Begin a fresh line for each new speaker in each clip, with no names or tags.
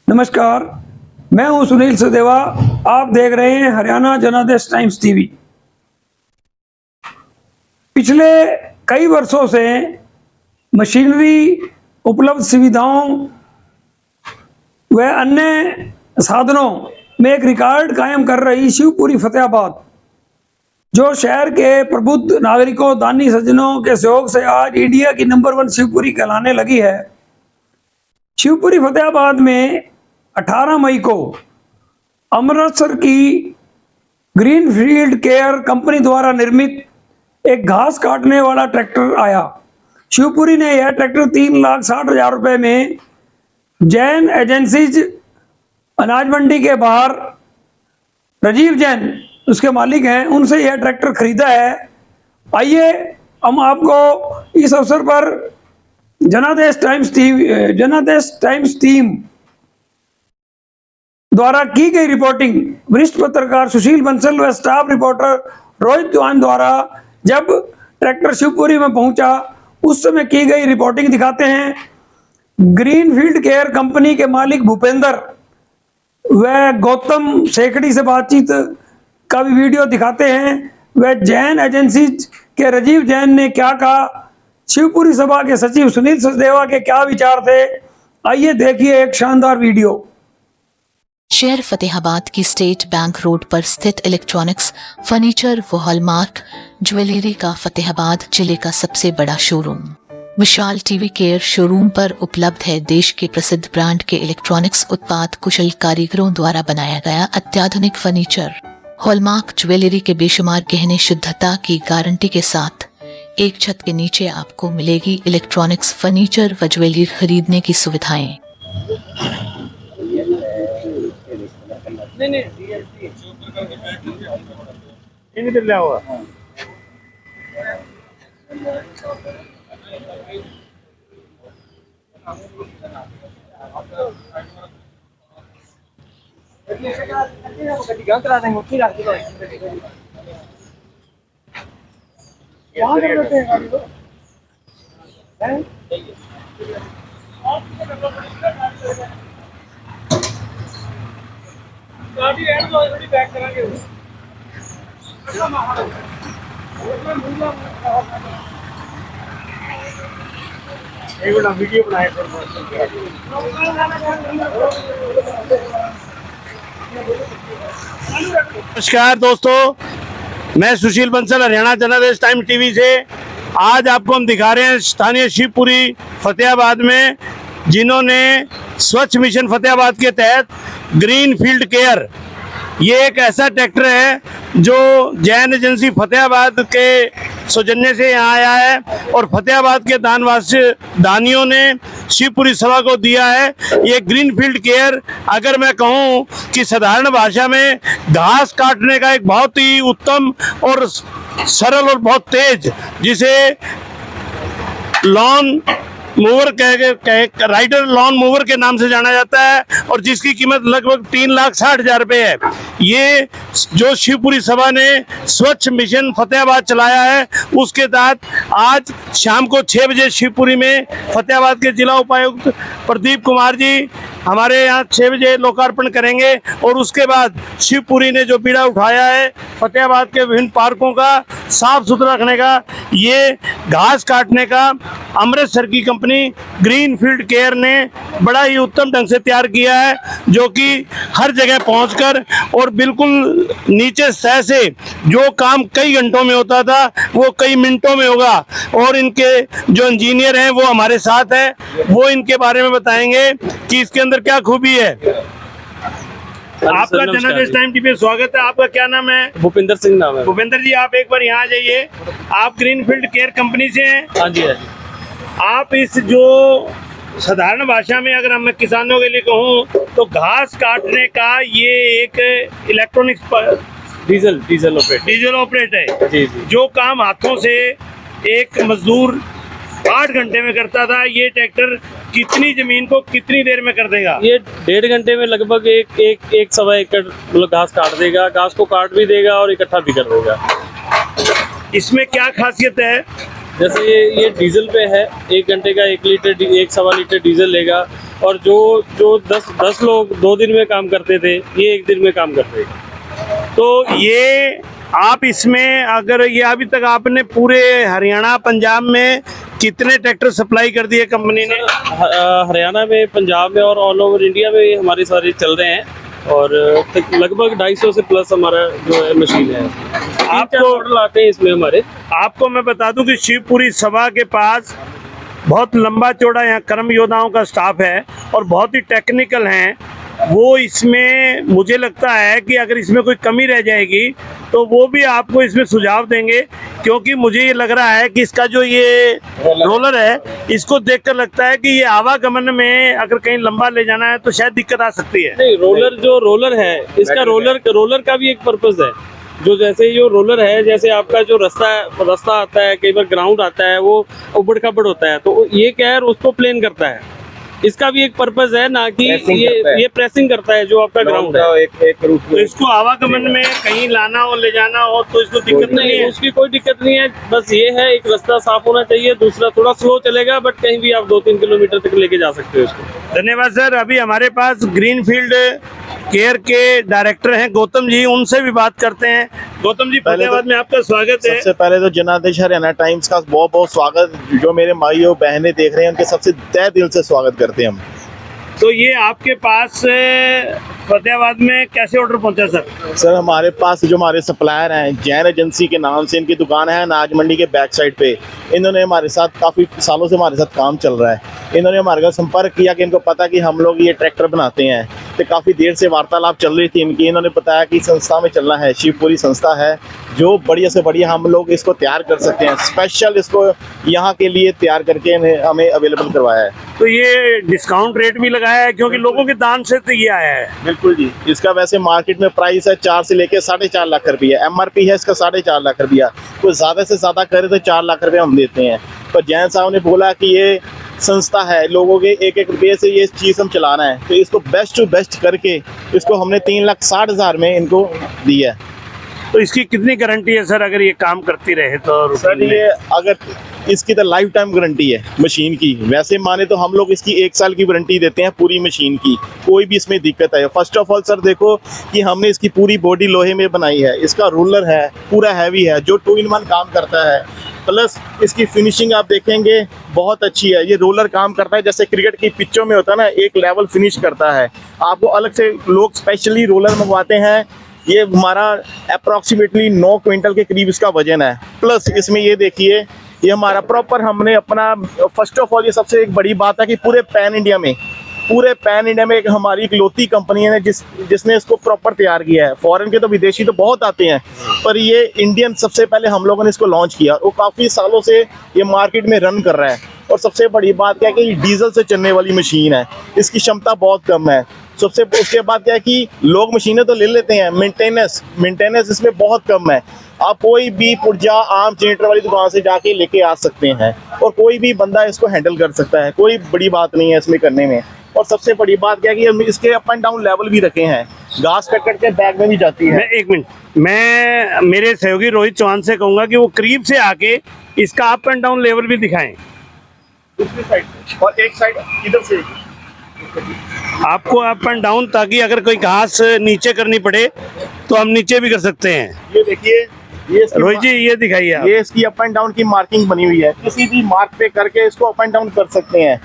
नमस्कार, मैं हूं सुनील सदेवा। आप देख रहे हैं हरियाणा जनादेश टाइम्स टीवी। पिछले कई वर्षों से मशीनरी, उपलब्ध सुविधाओं व अन्य साधनों में एक रिकॉर्ड कायम कर रही शिवपुरी फतेहाबाद, जो शहर के प्रबुद्ध नागरिकों, दानी सज्जनों के सहयोग से आज इंडिया की नंबर 1 शिवपुरी कहलाने लगी है। शिवपुरी फतेहाबाद में 18 मई को अमृतसर की ग्रीनफील्ड केयर कंपनी द्वारा निर्मित एक घास काटने वाला ट्रैक्टर आया। शिवपुरी ने यह ट्रैक्टर 3,60,000 रुपए में जैन एजेंसीज अनाज मंडी के बाहर राजीव जैन उसके मालिक हैं, उनसे यह ट्रैक्टर खरीदा है। आइए हम आपको इस अवसर पर जनादेश टाइम्स टीम द्वारा की गई रिपोर्टिंग वरिष्ठ पत्रकार सुशील बंसल व स्टाफ रिपोर्टर रोहित चौहान द्वारा जब ट्रैक्टर शिवपुरी में पहुंचा उस समय की गई रिपोर्टिंग दिखाते हैं। ग्रीनफील्ड केयर कंपनी के मालिक भूपेंद्र व गौतम सेकड़ी से बातचीत का भी वीडियो दिखाते हैं। वह जैन एजेंसीज के राजीव जैन ने क्या कहा, शिवपुरी सभा के सचिव सुनील सचदेवा के क्या विचार थे, आइए देखिए एक शानदार वीडियो।
शहर फतेहाबाद की स्टेट बैंक रोड पर स्थित इलेक्ट्रॉनिक्स, फर्नीचर व हॉलमार्क ज्वेलरी का फतेहाबाद जिले का सबसे बड़ा शोरूम विशाल टीवी केयर शोरूम पर उपलब्ध है। देश के प्रसिद्ध ब्रांड के इलेक्ट्रॉनिक्स उत्पाद कुशल कारीगरों द्वारा बनाया गया अत्याधुनिक फर्नीचर, हॉलमार्क ज्वेलरी के बेशुमार गहने शुद्धता की गारंटी के साथ एक छत के नीचे आपको मिलेगी इलेक्ट्रॉनिक्स, फर्नीचर व ज्वेलरी खरीदने की सुविधाएं।
वीडियो बनाए नमस्कार दोस्तों, मैं सुशील बंसल हरियाणा जनादेश टाइम टीवी से। आज आपको हम दिखा रहे हैं स्थानीय शिवपुरी फतेहाबाद में, जिन्होंने स्वच्छ मिशन फतेहाबाद के तहत ग्रीनफील्ड केयर, ये एक ऐसा ट्रैक्टर है जो जैन एजेंसी फतेहाबाद के सौजन्य से यहाँ आया है और फतेहाबाद के दानियों ने शिवपुरी सभा को दिया है। ये ग्रीनफील्ड केयर, अगर मैं कहूँ कि साधारण भाषा में घास काटने का एक बहुत ही उत्तम और सरल और बहुत तेज, जिसे lawn mower rider lawn mower के नाम से जाना जाता है और जिसकी कीमत लगभग 3,60,000 रुपये है। ये जो शिवपुरी सभा ने स्वच्छ मिशन फतेहाबाद चलाया है, उसके तहत आज शाम को 6 बजे शिवपुरी में फतेहाबाद के जिला उपायुक्त प्रदीप कुमार जी हमारे यहाँ 6 बजे लोकार्पण करेंगे और उसके बाद शिवपुरी ने जो बीड़ा उठाया है फतेहाबाद के विभिन्न पार्कों का साफ सुथरा रखने का, ये घास काटने का अमृतसर की कंपनी ग्रीनफील्ड केयर ने बड़ा ही उत्तम ढंग से तैयार किया है, जो कि हर जगह पहुंचकर और बिल्कुल नीचे सह से जो काम कई घंटों में होता था वो कई मिनटों में होगा। और इनके जो इंजीनियर हैं वो हमारे साथ हैं, वो इनके बारे में बताएंगे कि इसके अंदर क्या खूबी है। आपका जनादेश टाइम टीवी पे स्वागत है। आपका क्या नाम है?
भूपेंद्र सिंह नाम है।
भूपेंद्र जी, आप एक बार यहाँ आ जाइए। आप ग्रीनफील्ड केयर कंपनी से हैं?
हाँ जी, हाँ जी।
आप इस जो साधारण भाषा में अगर मैं किसानों के लिए कहूँ तो घास काटने का ये एक इलेक्ट्रॉनिक्स डीजल ऑपरेट है
जी जी।
जो काम हाथों से एक मजदूर 8 घंटे में करता था, ये ट्रैक्टर कितनी जमीन को कितनी देर में कर देगा?
ये 1.5 घंटे में लगभग एक सवा एकड़ मतलब घास काट देगा। घास को काट भी देगा और इकट्ठा भी कर देगा।
इसमें क्या खासियत है?
जैसे ये डीजल पे है, 1 घंटे का 1 लीटर 1 सवा लीटर डीजल लेगा और जो 10 लोग 2 दिन में काम करते थे, ये 1 दिन में काम करते हैं।
तो ये आप इसमें अगर ये अभी तक आपने पूरे हरियाणा पंजाब में कितने ट्रैक्टर सप्लाई कर दिए कंपनी ने?
हरियाणा में, पंजाब में और ऑल ओवर इंडिया में हमारे सारे चल रहे हैं और लगभग 250 से प्लस हमारा जो है मशीन है। आपको मॉडल आते हैं इसमें हमारे।
आपको मैं बता दूं कि शिवपुरी सभा के पास बहुत लंबा चौड़ा यहाँ कर्म योद्धाओं का स्टाफ है और बहुत ही टेक्निकल हैं। वो इसमें मुझे लगता है कि अगर इसमें कोई कमी रह जाएगी तो वो भी आपको इसमें सुझाव देंगे, क्योंकि मुझे ये लग रहा है कि इसका जो ये रोलर है इसको देखकर लगता है कि ये आवागमन में अगर कहीं लंबा ले जाना है तो शायद दिक्कत आ सकती है।
नहीं, रोलर है इसका, रोलर का भी एक पर्पस है। जो जैसे जो रोलर है, जैसे आपका जो रास्ता आता है, कई बार ग्राउंड आता है, वो उबड़ खाबड़ होता है, तो ये क्या है उसको प्लेन करता है। इसका भी एक पर्पस है, ना कि ये प्रेसिंग करता है जो आपका ग्राउंड है।
एक रूट तो इसको आवागमन में कहीं लाना हो ले जाना हो तो इसको दिक्कत नहीं है।
उसकी कोई दिक्कत नहीं है, बस ये है एक रास्ता साफ होना चाहिए, दूसरा थोड़ा स्लो चलेगा, बट कहीं भी आप 2-3 किलोमीटर तक लेके जा सकते हो इसको।
धन्यवाद सर। अभी हमारे पास ग्रीनफील्ड केयर के डायरेक्टर हैं गौतम जी, उनसे भी बात करते हैं। गौतम जी, फतेहाबाद में आपका स्वागत है।
सबसे पहले तो जनादेश हरियाणा टाइम्स का बहुत बहुत स्वागत। जो मेरे भाइयों बहनें देख रहे हैं उनके सबसे तहे दिल से स्वागत करते हैं हम।
तो ये आपके पास फतेहाबाद में कैसे ऑर्डर पहुंचा सर?
सर हमारे पास जो हमारे सप्लायर हैं, जैन एजेंसी के नाम से इनकी दुकान है अनाज मंडी के बैक साइड पे। इन्होंने हमारे साथ काफ़ी सालों से हमारे साथ काम चल रहा है। इन्होंने हमारे साथ संपर्क किया कि इनको पता कि हम लोग ये ट्रैक्टर बनाते हैं, तो काफ़ी देर से वार्तालाप चल रही थी इनकी। इन्होंने बताया कि संस्था में चलना है, शिवपुरी संस्था है जो बढ़िया से बढ़िया हम लोग इसको तैयार कर सकते हैं। स्पेशल इसको यहाँ के लिए तैयार करके हमें अवेलेबल करवाया है।
तो ये डिस्काउंट रेट भी लगाया है क्योंकि लोगों के दान से तो ये आया है।
बिल्कुल जी। इसका वैसे मार्केट में प्राइस है 4 से लेके 4.5 लाख रुपया, एमआरपी है इसका 4.5 लाख रुपया। कोई ज़्यादा से ज़्यादा करे तो 4 लाख रुपये हम देते हैं। पर जैन साहब ने बोला कि ये संस्था है, लोगों के 1-1 रुपये से ये चीज़ हम चलाना है, तो इसको बेस्ट टू बेस्ट करके इसको हमने 3,60,000 में इनको दिया है।
तो इसकी कितनी गारंटी है सर अगर ये काम करती रहे तो?
सर ये अगर इसकी तो लाइफ टाइम गारंटी है मशीन की। वैसे माने तो हम लोग इसकी 1 साल की वारंटी देते हैं पूरी मशीन की, कोई भी इसमें दिक्कत है। फर्स्ट ऑफ ऑल सर देखो कि हमने इसकी पूरी बॉडी लोहे में बनाई है। इसका रोलर है पूरा हैवी है जो 2-in-1 काम करता है। प्लस इसकी फिनिशिंग आप देखेंगे बहुत अच्छी है। ये रोलर काम करता है जैसे क्रिकेट की पिचों में होता है ना, एक लेवल फिनिश करता है। आपको अलग से लोग स्पेशली रोलर मंगवाते हैं। ये हमारा अप्रॉक्सीमेटली 9 क्विंटल के करीब इसका वजन है। प्लस इसमें ये देखिए ये हमारा प्रॉपर हमने अपना, फर्स्ट ऑफ ऑल ये सबसे एक बड़ी बात है कि पूरे पैन इंडिया में एक हमारी इकलौती कंपनी है जिसने इसको प्रॉपर तैयार किया है। फॉरेन के तो विदेशी तो बहुत आते हैं, पर ये इंडियन सबसे पहले हम लोगों ने इसको लॉन्च किया। वो काफ़ी सालों से ये मार्केट में रन कर रहा है। और सबसे बड़ी बात क्या है कि ये डीजल से चलने वाली मशीन है, इसकी क्षमता बहुत कम है। सबसे उसके बाद क्या है कि लोग मशीनें तो ले लेते हैं, मेंटेनेंस इसमें बहुत कम है। आप कोई भी पुर्जा आम जनरेटर वाली दुकान से जाके लेके आ सकते हैं और कोई भी बंदा इसको हैंडल कर सकता है, कोई बड़ी बात नहीं है इसमें करने में। और सबसे बड़ी बात क्या है कि इसके अप एंड डाउन लेवल भी रखे हैं, घास कट के बैग में भी जाती है।
मैं 1 मिनट, मैं मेरे सहयोगी रोहित चौहान से कहूँगा कि वो करीब से आके इसका अप एंड डाउन लेवल भी दिखाएं।
दूसरी साइड से और एक साइड इधर से
आपको अप एंड डाउन, ताकि अगर कोई घास नीचे करनी पड़े तो हम नीचे भी कर सकते हैं।
ये देखिए, ये
रोहित जी ये दिखाइए आप।
ये इसकी अप एंड डाउन की मार्किंग बनी हुई है, किसी भी मार्क पे करके इसको अप एंड डाउन कर सकते हैं।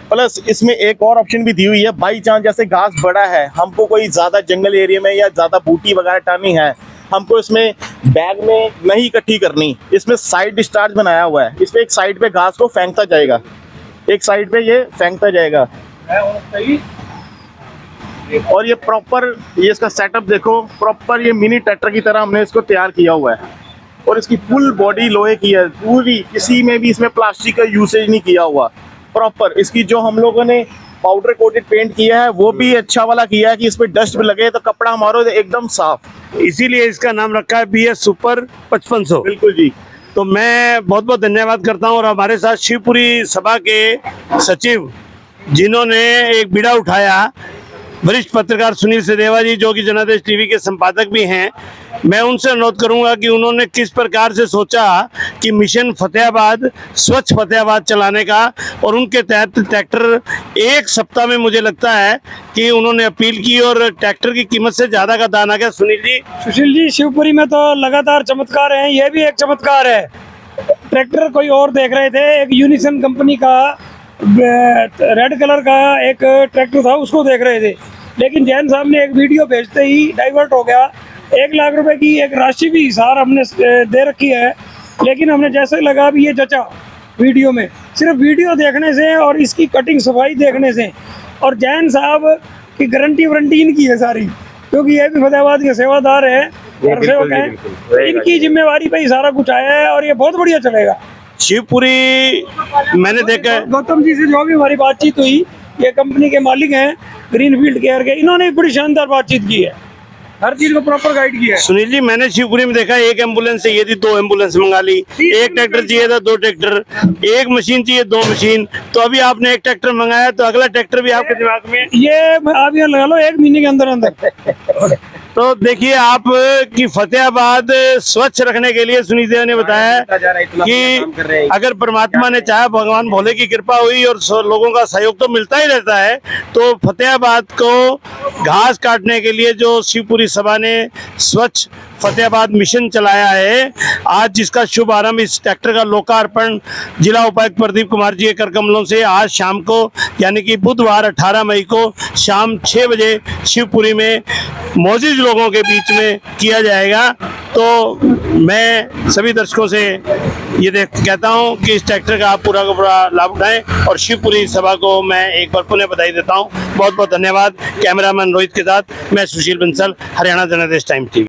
प्लस इसमें एक और ऑप्शन भी दी हुई है, बाई चांस जैसे घास बड़ा है, हमको कोई ज़्यादा जंगल एरिया में या ज़्यादा बूटी वगैरह टानी है, हमको इसमें बैग में नहीं इकट्ठी करनी, इसमें साइड डिस्चार्ज बनाया हुआ है। इसमें एक साइड पे घास को फेंकता जाएगा, एक साइड पे ये फेंकता जाएगा। और ये प्रॉपर, ये इसका सेटअप देखो, प्रॉपर ये मिनी ट्रैक्टर की तरह हमने इसको तैयार किया हुआ है। और इसकी फुल बॉडी लोहे की है पूरी, किसी में भी इसमें प्लास्टिक का यूसेज नहीं किया हुआ। प्रॉपर इसकी जो हम लोगों ने पाउडर कोटेड पेंट किया है वो भी अच्छा वाला किया है कि इसमें डस्ट भी लगे तो कपड़ा हमारा एकदम साफ।
इसीलिए इसका नाम रखा है BS सुपर 5500।
बिल्कुल जी।
तो मैं बहुत बहुत धन्यवाद करता हूँ। और हमारे साथ शिवपुरी सभा के सचिव जिन्होंने एक बीड़ा उठाया वरिष्ठ पत्रकार सुनील सदेवा जी, जो कि जनादेश टीवी के संपादक भी हैं, मैं उनसे अनुरोध करूंगा कि उन्होंने किस प्रकार से सोचा कि मिशन फतेहाबाद, स्वच्छ फतेहाबाद चलाने का, और उनके तहत ट्रैक्टर एक सप्ताह में मुझे लगता है कि उन्होंने अपील की और ट्रैक्टर की कीमत से ज्यादा का दान आ गया। सुनील जी,
सुशील जी, शिवपुरी में तो लगातार चमत्कार हैं, ये भी एक चमत्कार है। ट्रैक्टर कोई और देख रहे थे, एक यूनिसन कंपनी का रेड कलर का एक ट्रैक्टर था, उसको देख रहे थे, लेकिन जैन साहब ने एक वीडियो भेजते ही डाइवर्ट हो गया। 1 लाख रुपए की एक राशि भी सार हमने दे रखी है, लेकिन हमने जैसे लगा भी ये जचा वीडियो में, सिर्फ वीडियो देखने से और इसकी कटिंग सफाई देखने से, और जैन साहब की गारंटी वारंटी इनकी है सारी, क्योंकि ये भी फतेहाबाद के सेवादार है और सेवक हैं, इनकी जिम्मेवारी पे ही सारा कुछ आया है और ये बहुत बढ़िया चलेगा।
शिवपुरी मैंने देखा है,
गौतम जी से जो भी हमारी बातचीत हुई, ये कंपनी के मालिक हैं ग्रीनफील्ड केयर के, इन्होंने बड़ी शानदार बातचीत की है, हर चीज को प्रॉपर गाइड किया है।
सुनील जी, मैंने शिवपुरी में देखा एक एम्बुलेंस चाहिए थी, 2 एम्बुलेंस मंगा ली, एक ट्रैक्टर चाहिए था, 2 ट्रैक्टर, एक मशीन चाहिए, 2 मशीन, तो अभी आपने एक ट्रैक्टर मंगाया, तो अगला ट्रैक्टर भी आपके दिमाग में
ये आप यहाँ लगा लो 1 महीने के अंदर अंदर।
तो देखिए आप कि फतेहाबाद स्वच्छ रखने के लिए सुनील देव ने बताया कि अगर परमात्मा ने चाहा, भगवान भोले की कृपा हुई और लोगों का सहयोग तो मिलता ही रहता है, तो फतेहाबाद को घास काटने के लिए जो शिवपुरी सभा ने स्वच्छ फतेहाबाद मिशन चलाया है, आज जिसका शुभ आरंभ इस ट्रैक्टर का लोकार्पण जिला उपायुक्त प्रदीप कुमार जी के कर कमलों से आज शाम को, यानी कि बुधवार 18 मई को शाम 6 बजे शिवपुरी में मौजूद लोगों के बीच में किया जाएगा। तो मैं सभी दर्शकों से ये कहता हूँ कि इस ट्रैक्टर का आप पूरा का पूरा लाभ उठाएं, और शिवपुरी सभा को मैं एक बार पुनः बधाई देता हूँ। बहुत बहुत धन्यवाद। कैमरामैन रोहित के साथ मैं सुशील बंसल, हरियाणा जनादेश टाइम टीवी।